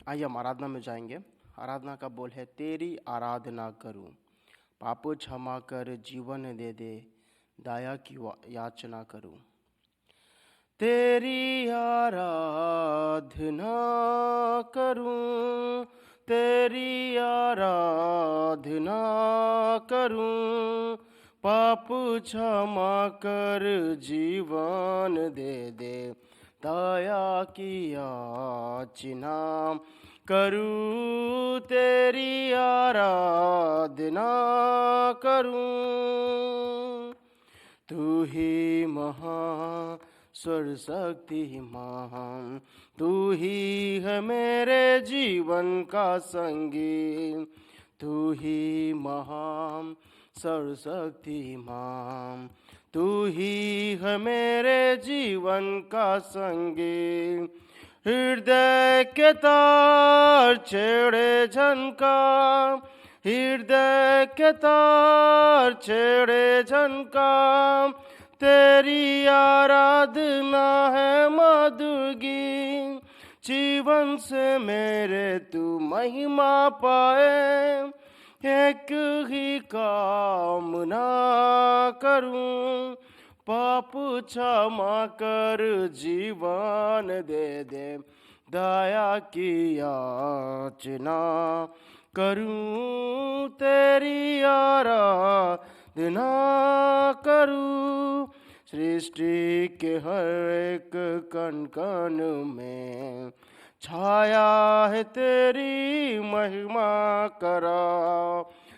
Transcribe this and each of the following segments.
आइए हम आराधना में जाएंगे। आराधना का बोल है, तेरी आराधना करूं, पाप क्षमा कर जीवन दे दे, दया की याचना करूं। तेरी आराधना करूं, तेरी आराधना करूं, पाप क्षमा कर जीवन दे दे, दया की याचना करूं। तेरी आराधना करूं। तू ही स्वर शक्तिमान, तू ही है मेरे जीवन का संगी। तू ही महान सर्वशक्तिमान, तू ही है मेरे जीवन का संगी। हृदय के तार छेड़े झनका, हृदय के तार छेड़े झनका, तेरी आराधना है मधुगी। जीवन से मेरे तू महिमा पाए, एक ही कामना करूं, पाप क्षमा कर जीवन दे दे, दया की याचना करूं। तेरी आराधना करूं। सृष्टि के हर एक कण कण में छाया है तेरी महिमा करा।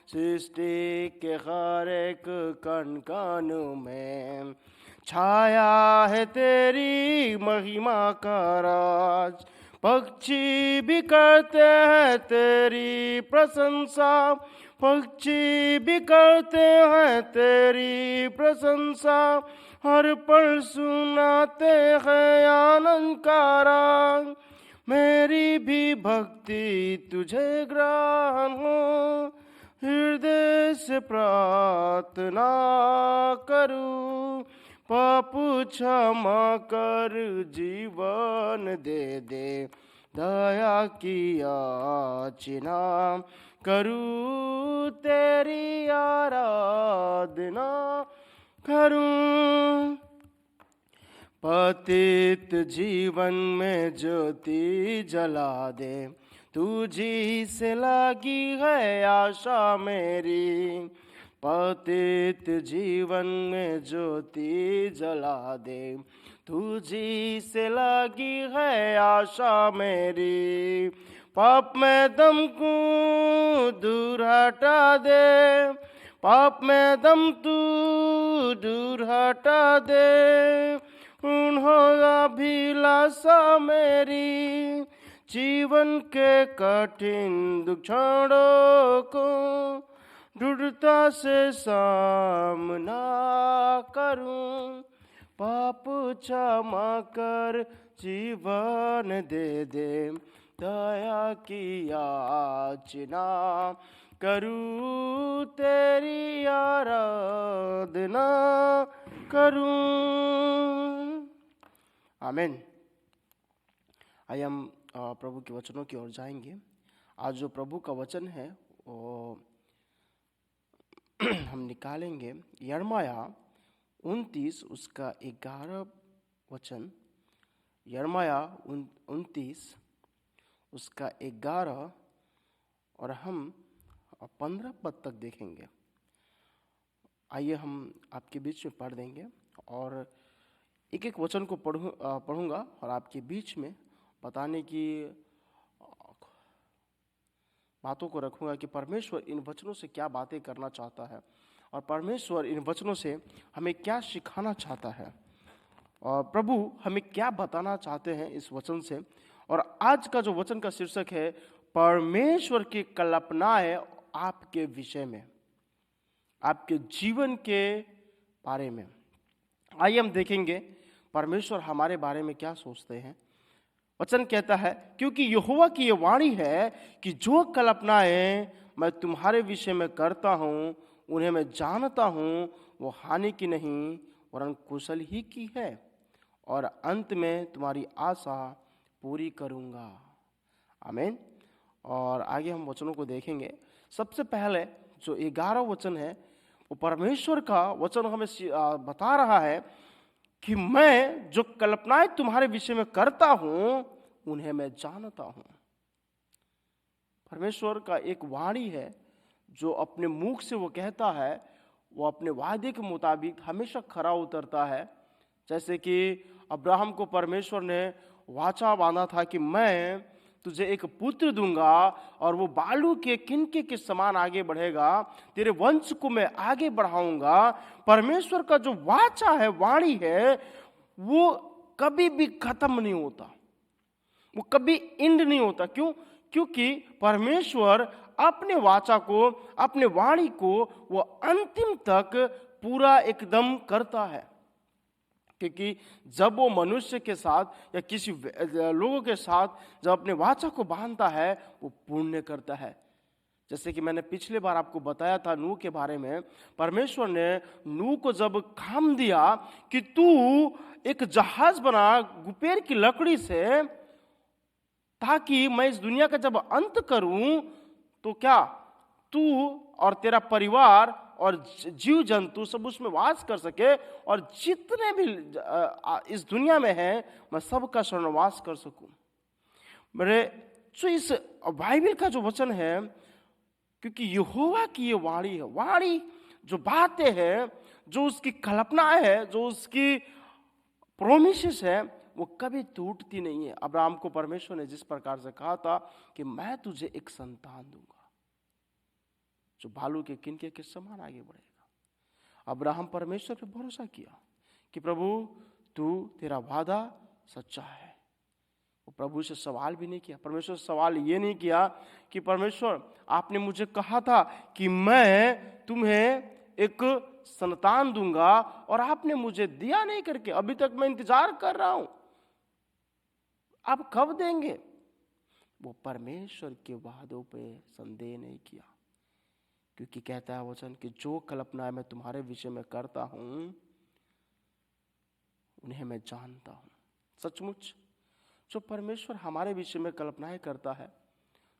सृष्टि के हर एक कण कण में छाया है तेरी महिमा का राज। पक्षी भी करते हैं तेरी प्रशंसा, पक्षी भी करते हैं तेरी प्रशंसा, हर पल सुनाते हैं आनंद का राग। मेरी भी भक्ति तुझे ग्रहण हो, हृदय से प्रार्थना करूं, पाप क्षमा कर जीवन दे दे, दया की याचना करूं। तेरी आराधना करूं। पतित जीवन में ज्योति जला दे, तुझी से लगी है आशा मेरी। पतित जीवन में ज्योति जला दे, तुझी से लगी है आशा मेरी। पाप में दम को दूर हटा दे, पाप में दम तू दूर हटा दे। उन्होंने अभिलाषा मेरी, जीवन के कठिन दुख क्षणों को दृढ़ता से सामना करूं, पाप क्षमा कर जीवन दे दे, दया की याचना करूं। तेरी आराधना करूं। आमीन। आइए हम प्रभु के वचनों की ओर जाएंगे। आज जो प्रभु का वचन है वो हम निकालेंगे यिर्मयाह 29 उसका 11 वचन। यिर्मयाह 29 उसका 11 और हम 15 पद तक देखेंगे। आइए हम आपके बीच में पढ़ देंगे और एक एक वचन को पढ़ूंगा और आपके बीच में बताने की बातों को रखूंगा कि परमेश्वर इन वचनों से क्या बातें करना चाहता है और परमेश्वर इन वचनों से हमें क्या सिखाना चाहता है और प्रभु हमें क्या बताना चाहते हैं इस वचन से। और आज का जो वचन का शीर्षक है, परमेश्वर की कल्पनाएं आपके विषय में, आपके जीवन के बारे में। आइए हम देखेंगे परमेश्वर हमारे बारे में क्या सोचते हैं। वचन कहता है, क्योंकि यहोवा की ये वाणी है कि जो कल्पनाएं मैं तुम्हारे विषय में करता हूं उन्हें मैं जानता हूं, वो हानि की नहीं वरन कुशल ही की है, और अंत में तुम्हारी आशा पूरी करूंगा। आमीन। और आगे हम वचनों को देखेंगे। सबसे पहले जो 11 वचन है वो परमेश्वर का वचन हमें बता रहा है कि मैं जो कल्पनाएं तुम्हारे विषय में करता हूं उन्हें मैं जानता हूं। परमेश्वर का एक वाणी है जो अपने मुख से वो कहता है, वो अपने वादे के मुताबिक हमेशा खरा उतरता है। जैसे कि अब्राहम को परमेश्वर ने वाचा बांधा था कि मैं तुझे एक पुत्र दूंगा और वो बालू के किनके के समान आगे बढ़ेगा, तेरे वंश को मैं आगे बढ़ाऊंगा। परमेश्वर का जो वाचा है, वाणी है, वो कभी भी खत्म नहीं होता, वो कभी इंड नहीं होता। क्यों? क्योंकि परमेश्वर अपने वाचा को, अपने वाणी को वो अंतिम तक पूरा एकदम करता है। क्योंकि जब वो मनुष्य के साथ या किसी लोगों के साथ जब अपने वाचा को बांधता है वो पूर्ण करता है। जैसे कि मैंने पिछले बार आपको बताया था नूह के बारे में, परमेश्वर ने नूह को जब काम दिया कि तू एक जहाज बना गुपेर की लकड़ी से, ताकि मैं इस दुनिया का जब अंत करूं तो क्या तू और तेरा परिवार और जीव जंतु सब उसमें वास कर सके, और जितने भी इस दुनिया में हैं मैं सबका स्वर्णवास कर सकूं। मेरे जो इस बाइबल का जो वचन है, क्योंकि यहोवा की ये वाणी है, वाणी जो बातें हैं, जो उसकी कल्पनाएं है, जो उसकी प्रोमिसेस है, वो कभी टूटती नहीं है। अब्राहम को परमेश्वर ने जिस प्रकार से कहा था कि मैं तुझे एक संतान दूंगा जो भालू के किनके के समान आगे बढ़ेगा। अब्राहम परमेश्वर पे भरोसा किया कि प्रभु तू, तेरा वादा सच्चा है। वो प्रभु से सवाल भी नहीं किया। परमेश्वर से सवाल ये नहीं किया कि परमेश्वर आपने मुझे कहा था कि मैं तुम्हें एक संतान दूंगा और आपने मुझे दिया नहीं करके, अभी तक मैं इंतजार कर रहा हूं, आप कब देंगे? वो परमेश्वर के वादों पे संदेह नहीं किया, क्योंकि कहता है वचन कि जो कल्पना मैं तुम्हारे विषय में करता हूं उन्हें मैं जानता हूं। सचमुच जो परमेश्वर हमारे विषय में कल्पनाएं करता है,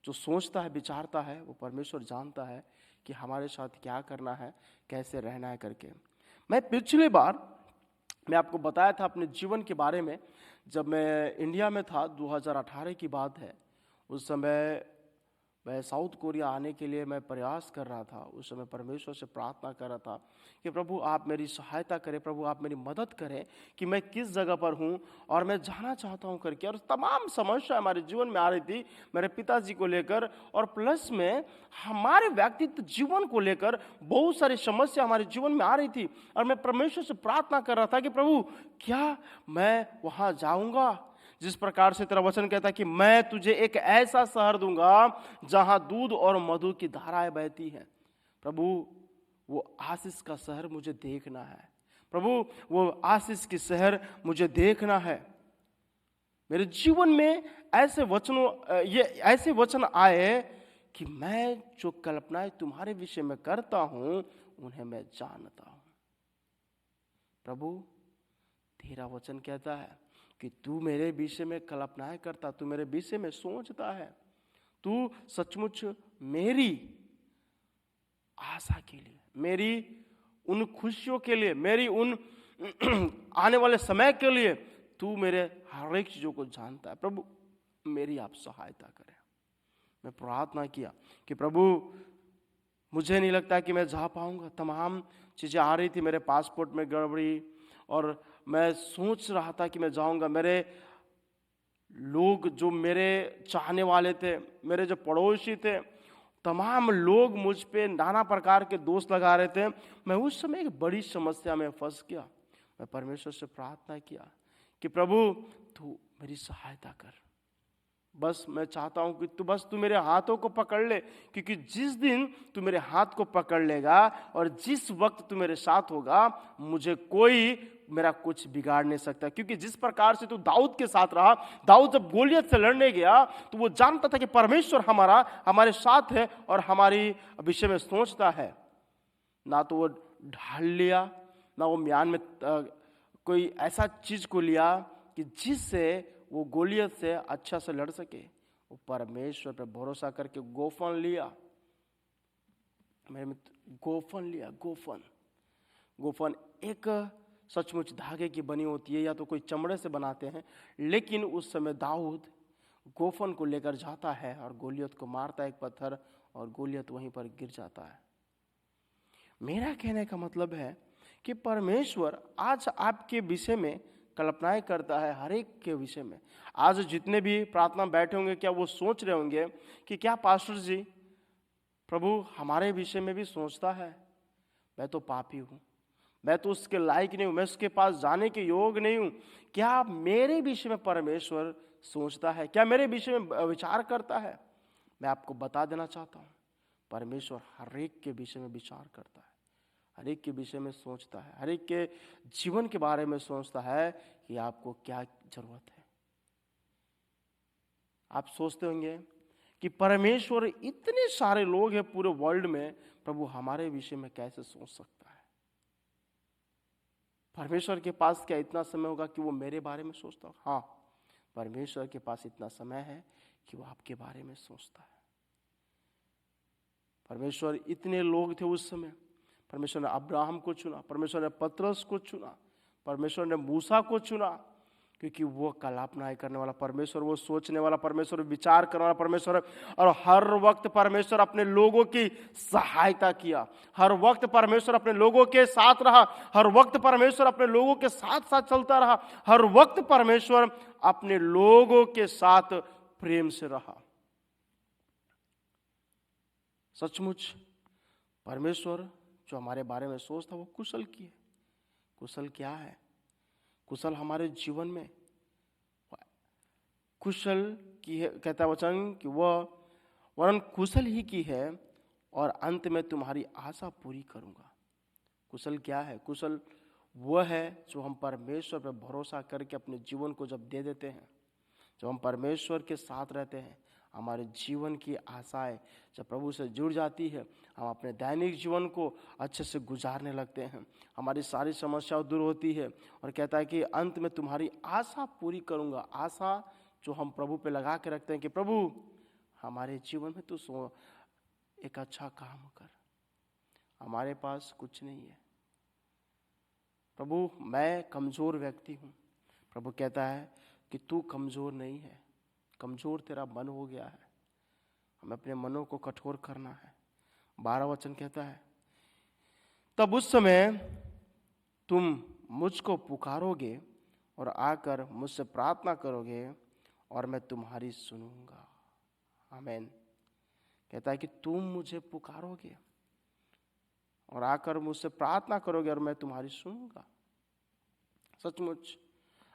जो सोचता है, विचारता है, वो परमेश्वर जानता है कि हमारे साथ क्या करना है, कैसे रहना है करके। मैं पिछली बार मैं आपको बताया था अपने जीवन के बारे में। जब मैं इंडिया में था, 2018 की बात है, उस समय मैं साउथ कोरिया आने के लिए मैं प्रयास कर रहा था। उस समय परमेश्वर से प्रार्थना कर रहा था कि प्रभु आप मेरी सहायता करें, प्रभु आप मेरी मदद करें कि मैं किस जगह पर हूँ और मैं जाना चाहता हूँ करके। और तमाम समस्या हमारे जीवन में आ रही थी, मेरे पिताजी को लेकर, और प्लस में हमारे व्यक्तित्व जीवन को लेकर बहुत सारी समस्या हमारे जीवन में आ रही थी। और मैं परमेश्वर से प्रार्थना कर रहा था कि प्रभु क्या मैं वहाँ जाऊँगा जिस प्रकार से तेरा वचन कहता है कि मैं तुझे एक ऐसा शहर दूंगा जहां दूध और मधु की धाराएं बहती हैं। प्रभु वो आशीष का शहर मुझे देखना है, प्रभु वो आशीष की शहर मुझे देखना है। मेरे जीवन में ऐसे वचन आए कि मैं जो कल्पनाएं तुम्हारे विषय में करता हूं उन्हें मैं जानता हूं। प्रभु तेरा वचन कहता है कि तू मेरे विषय में कल्पनाएं करता, तू मेरे विषय में सोचता है, तू सचमुच मेरी आशा के लिए, मेरी उन खुशियों के लिए, मेरी उन आने वाले समय के लिए तू मेरे हर एक चीजों को जानता है। प्रभु मेरी आप सहायता करें। मैं प्रार्थना किया कि प्रभु मुझे नहीं लगता कि मैं जा पाऊंगा। तमाम चीजें आ रही थी, मेरे पासपोर्ट में गड़बड़ी, और मैं सोच रहा था कि मैं जाऊंगा। मेरे लोग जो मेरे चाहने वाले थे, मेरे जो पड़ोसी थे, तमाम लोग मुझ पे नाना प्रकार के दोष लगा रहे थे। मैं उस समय एक बड़ी समस्या में फंस गया। मैं परमेश्वर से प्रार्थना किया कि प्रभु तू मेरी सहायता कर। बस मैं चाहता हूं कि तू मेरे हाथों को पकड़ ले, क्योंकि जिस दिन तू मेरे हाथ को पकड़ लेगा और जिस वक्त तू मेरे साथ होगा, मुझे कोई मेरा कुछ बिगाड़ नहीं सकता। क्योंकि जिस प्रकार से तू दाऊद के साथ रहा, दाऊद जब गोलियत से लड़ने गया तो वो जानता था कि परमेश्वर हमारे साथ है और हमारी विषय में सोचता है। ना तो वो ढाल लिया, ना वो म्यान में कोई ऐसा चीज को लिया कि जिससे वो गोलियत से अच्छा से लड़ सके। वो परमेश्वर पर भरोसा करके गोफन लिया। मेरे मित्र, गोफन लिया। गोफन एक सचमुच धागे की बनी होती है, या तो कोई चमड़े से बनाते हैं, लेकिन उस समय दाऊद गोफन को लेकर जाता है और गोलियत को मारता है एक पत्थर, और गोलियत वहीं पर गिर जाता है। मेरा कहने का मतलब है कि परमेश्वर आज आपके विषय में कल्पनाएं करता है, हर एक के विषय में। आज जितने भी प्रार्थना बैठे होंगे, क्या वो सोच रहे होंगे कि क्या पास्टर जी, प्रभु हमारे विषय में भी सोचता है? मैं तो पापी हूँ, मैं तो उसके लायक नहीं हूँ, मैं उसके पास जाने के योग नहीं हूँ। क्या मेरे विषय में परमेश्वर सोचता है? क्या मेरे विषय में विचार करता है? मैं आपको बता देना चाहता हूँ, परमेश्वर हर एक के विषय में विचार करता है, हर एक के विषय में सोचता है, हर एक के जीवन के बारे में सोचता है कि आपको क्या जरूरत है। आप सोचते होंगे कि परमेश्वर, इतने सारे लोग हैं पूरे वर्ल्ड में, प्रभु हमारे विषय में कैसे सोच सकता है? परमेश्वर के पास क्या इतना समय होगा कि वो मेरे बारे में सोचता हो? हाँ, परमेश्वर के पास इतना समय है कि वो आपके बारे में सोचता है। परमेश्वर, इतने लोग थे उस समय, परमेश्वर ने अब्राहम को चुना, परमेश्वर ने पतरस को चुना, परमेश्वर ने मूसा को चुना, क्योंकि वो कल्पनाएं करने वाला परमेश्वर, वो सोचने वाला परमेश्वर, विचार करने वाला परमेश्वर। और हर वक्त परमेश्वर अपने लोगों की सहायता किया, हर वक्त परमेश्वर अपने लोगों के साथ रहा, हर वक्त परमेश्वर अपने लोगों के साथ साथ चलता रहा, हर वक्त परमेश्वर अपने लोगों के साथ प्रेम से रहा। सचमुच परमेश्वर जो हमारे बारे में सोचता, वो कुशल की है। कुशल क्या है? कुशल हमारे जीवन में कुशल की है, कहता है वचन कि वह वरन कुशल ही की है, और अंत में तुम्हारी आशा पूरी करूंगा। कुशल क्या है? कुशल वह है जो हम परमेश्वर पर भरोसा करके अपने जीवन को जब दे देते हैं, जब हम परमेश्वर के साथ रहते हैं, हमारे जीवन की आशाएं जब प्रभु से जुड़ जाती है, हम अपने दैनिक जीवन को अच्छे से गुजारने लगते हैं, हमारी सारी समस्याएं दूर होती है। और कहता है कि अंत में तुम्हारी आशा पूरी करूंगा। आशा जो हम प्रभु पे लगा के रखते हैं कि प्रभु हमारे जीवन में तू एक अच्छा काम कर। हमारे पास कुछ नहीं है प्रभु, मैं कमज़ोर व्यक्ति हूँ। प्रभु कहता है कि तू कमज़ोर नहीं है, कमज़ोर तेरा मन हो गया है, हमें अपने मनों को कठोर करना है। 12 वचन कहता है, तब उस समय तुम मुझको पुकारोगे और आकर मुझसे प्रार्थना करोगे और मैं तुम्हारी सुनूंगा। आमीन। कहता है कि तुम मुझे पुकारोगे और आकर मुझसे प्रार्थना करोगे और मैं तुम्हारी सुनूंगा। सचमुच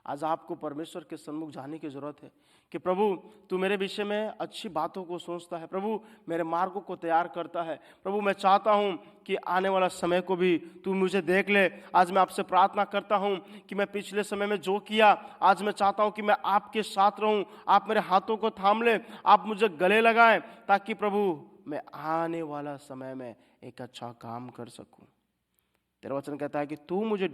आज आपको परमेश्वर के सन्मुख जाने की जरूरत है कि प्रभु तू मेरे विषय में अच्छी बातों को सोचता है, प्रभु मेरे मार्गों को तैयार करता है। प्रभु मैं चाहता हूं कि आने वाला समय को भी तू मुझे देख ले। आज मैं आपसे प्रार्थना करता हूं कि मैं पिछले समय में जो किया, आज मैं चाहता हूं कि मैं आपके साथ रहूं, आप मेरे हाथों को थाम ले, आप मुझे गले लगाएं, ताकि प्रभु मैं आने वाला समय में एक अच्छा काम कर सकूं। तेरा वचन कहता है कि तू मुझे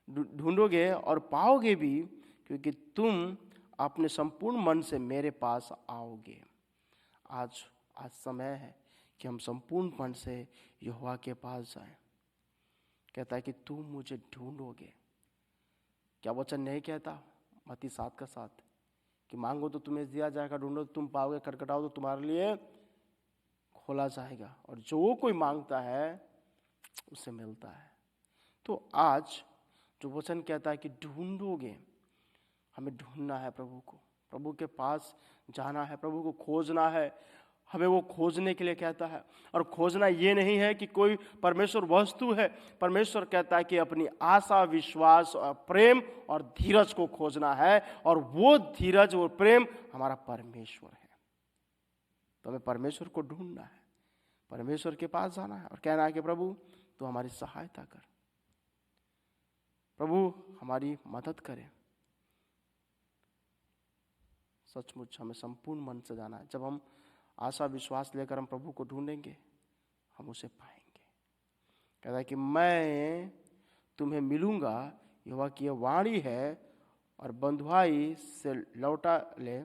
ढूंढोगे और पाओगे भी, क्योंकि तुम अपने संपूर्ण मन से मेरे पास आओगे। आज समय है कि हम संपूर्ण मन से यहोवा के पास जाएं। कहता है कि तुम मुझे ढूंढोगे। क्या वचन नहीं कहता मत्ती 7:7 कि मांगो तो तुम्हें दिया जाएगा, ढूंढो तो तुम पाओगे, खटखटाओ तो तुम्हारे लिए खोला जाएगा, और जो कोई मांगता है उसे मिलता है। तो आज जो वचन कहता है कि ढूंढोगे, हमें ढूंढना है प्रभु को, प्रभु के पास जाना है, प्रभु को खोजना है। हमें वो खोजने के लिए कहता है, और खोजना ये नहीं है कि कोई परमेश्वर वस्तु है। परमेश्वर कहता है कि अपनी आशा, विश्वास और प्रेम और धीरज को खोजना है, और वो धीरज और प्रेम हमारा परमेश्वर है। तो हमें परमेश्वर को ढूंढना है, परमेश्वर के पास जाना है और कहना है कि प्रभु तू हमारी सहायता कर, प्रभु हमारी मदद करे। सचमुच हमें संपूर्ण मन से जाना है। जब हम आशा विश्वास लेकर हम प्रभु को ढूंढेंगे, हम उसे पाएंगे। कहता है कि मैं तुम्हें मिलूंगा, यहोवा की यह वाणी है, और बंधुआई से लौटा ले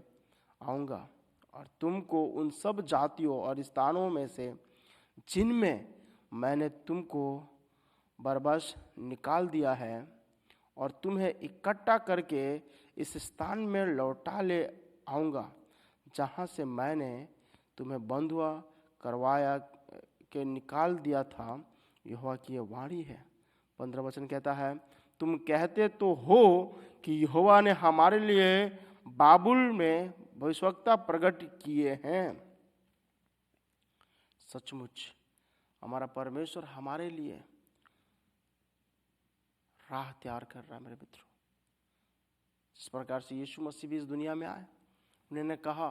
आऊँगा और तुमको उन सब जातियों और स्थानों में से जिनमें मैंने तुमको बरबस निकाल दिया है और तुम्हें इकट्ठा करके इस स्थान में लौटा ले आऊँगा जहाँ से मैंने तुम्हें बंधुआ करवाया के निकाल दिया था। यहोवा की यह वाणी है। 15 वचन कहता है, तुम कहते तो हो कि यहोवा ने हमारे लिए बाबुल में भविष्यवक्ता प्रकट किए हैं। सचमुच हमारा परमेश्वर हमारे लिए राह तैयार कर रहा है। मेरे मित्रों, जिस प्रकार से यीशु मसीह भी इस दुनिया में आए, उन्होंने कहा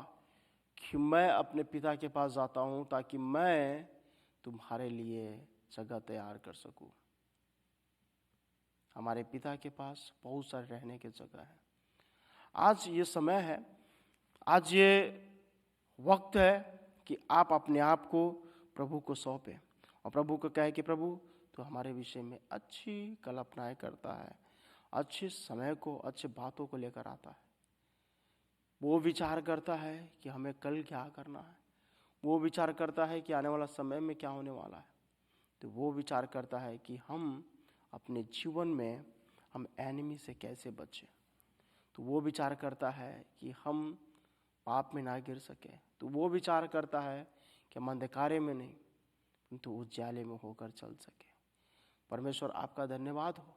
कि मैं अपने पिता के पास जाता हूं ताकि मैं तुम्हारे लिए जगह तैयार कर सकूं। हमारे पिता के पास बहुत सारे रहने की जगह है। आज ये समय है, आज ये वक्त है कि आप अपने आप को प्रभु को सौंपें और प्रभु को कहे कि प्रभु तो हमारे विषय में अच्छी कल्पनाएं करता है, अच्छे समय को, अच्छे बातों को लेकर आता है। वो विचार करता है कि हमें कल क्या करना है, वो विचार करता है कि आने वाला समय में क्या होने वाला है। तो वो विचार करता है कि हम अपने जीवन में हम एनिमी से कैसे बचें। तो वो विचार करता है कि हम पाप में ना गिर सके। तो वो विचार करता है कि हम अंधकारे में नहीं किंतु उजाले में होकर चल सके। परमेश्वर आपका धन्यवाद हो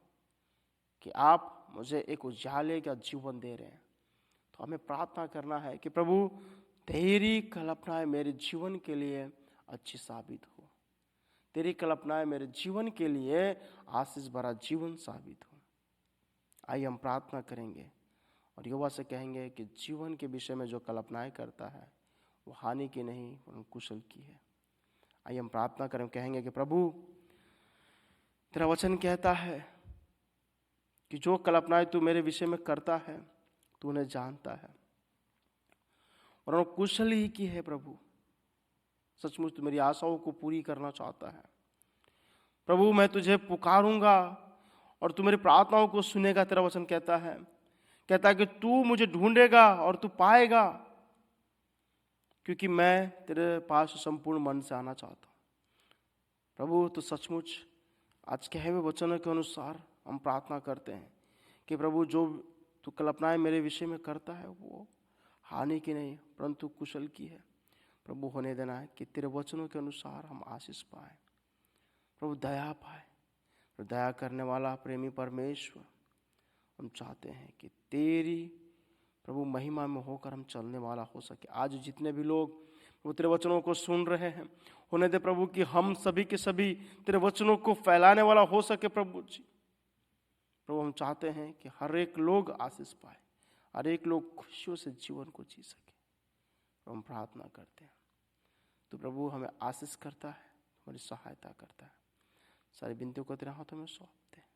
कि आप मुझे एक उजाले का जीवन दे रहे हैं। तो हमें प्रार्थना करना है कि प्रभु तेरी कल्पनाएं मेरे जीवन के लिए अच्छी साबित हो, तेरी कल्पनाएं मेरे जीवन के लिए आशीष भरा जीवन साबित हो। आइए हम प्रार्थना करेंगे और युवा से कहेंगे कि जीवन के विषय में जो कल्पनाएं करता है वो हानि की नहीं वरन कुशल की है। आइए हम प्रार्थना करें, कहेंगे कि प्रभु तेरा वचन कहता है कि जो कल्पनाएं तू मेरे विषय में करता है तू उन्हें जानता है और वो कुशल ही की है। प्रभु सचमुच तू मेरी आशाओं को पूरी करना चाहता है। प्रभु मैं तुझे पुकारूंगा और तू मेरी प्रार्थनाओं को सुनेगा। तेरा वचन कहता है कि तू मुझे ढूंढेगा और तू पाएगा, क्योंकि मैं तेरे पास संपूर्ण मन से आना चाहता हूँ। प्रभु तो सचमुच आज कहे हुए वचनों के अनुसार हम प्रार्थना करते हैं कि प्रभु जो तू कल्पनाएं मेरे विषय में करता है वो हानि की नहीं परंतु कुशल की है। प्रभु होने देना है कि तेरे वचनों के अनुसार हम आशीष पाए, प्रभु दया पाए। दया करने वाला प्रेमी परमेश्वर, हम चाहते हैं कि तेरी प्रभु महिमा में होकर हम चलने वाला हो सके। आज जितने भी लोग वो तेरे वचनों को सुन रहे हैं, होने दे प्रभु कि हम सभी के सभी तेरे वचनों को फैलाने वाला हो सके। प्रभु जी, प्रभु हम चाहते हैं कि हर एक लोग आशीष पाए, हर एक लोग खुशियों से जीवन को जी सके। तो हम प्रार्थना करते हैं तो प्रभु हमें आशीष करता है, हमारी सहायता करता है। सारी विनतियों को तेरे हाथों में सौंपते हैं।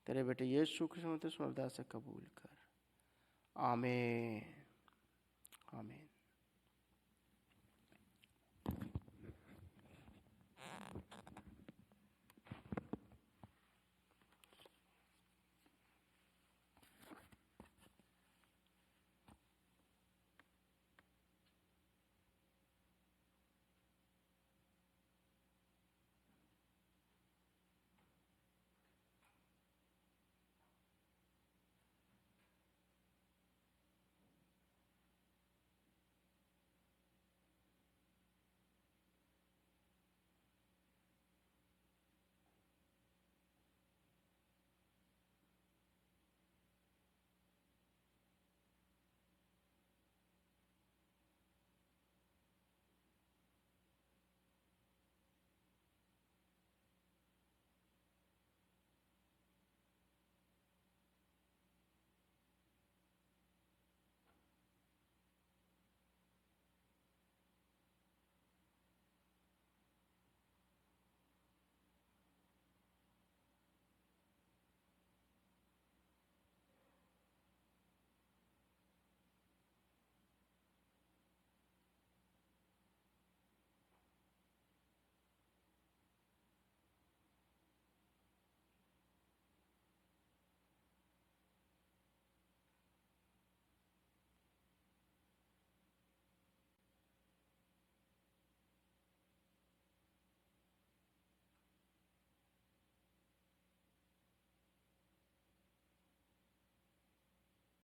तेरे बेटे यीशु कृष्ण से कबूल कर। आमीन, आमीन।